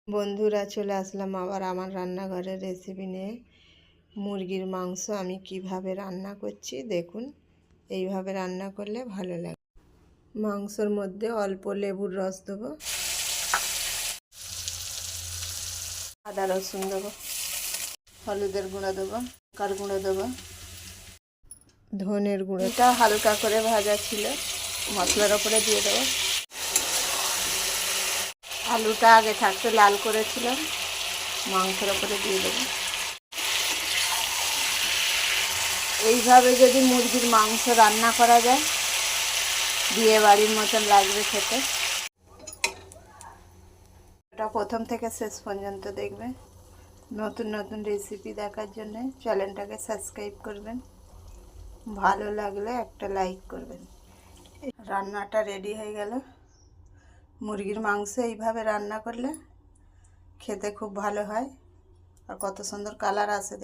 বন্ধুরা, চলে আসলাম আবার আমার রান্নাঘরের রেসিপি নিয়ে। মুরগির মাংস আমি কিভাবে রান্না করছি দেখুন। এইভাবে রান্না করলে ভালো লাগে। মাংসর মধ্যে অল্প লেবুর রস দেবো, আদা রসুন দেবো, হলুদের গুঁড়ো দেবো, লঙ্কার গুঁড়ো দেবো, ধনের গুঁড়োটা হালকা করে ভাজা ছিল, মশলার ওপরে দিয়ে দেবো। আলুটা আগে থাকতে লাল করেছিলাম, মাংসের ওপরে দিয়ে দেবো। এইভাবে যদি মুরগির মাংস রান্না করা যায়, বিয়ে বাড়ির মতন লাগবে খেতে। এটা প্রথম থেকে শেষ পর্যন্ত দেখবেন। নতুন নতুন রেসিপি দেখার জন্য চ্যানেলটাকে সাবস্ক্রাইব করবেন। ভালো লাগলে একটা লাইক করবেন। রান্নাটা রেডি হয়ে গেল। মুরগির মাংস এইভাবে রান্না করলে খেতে খুব ভালো হয়, আর কত সুন্দর কালার আসে।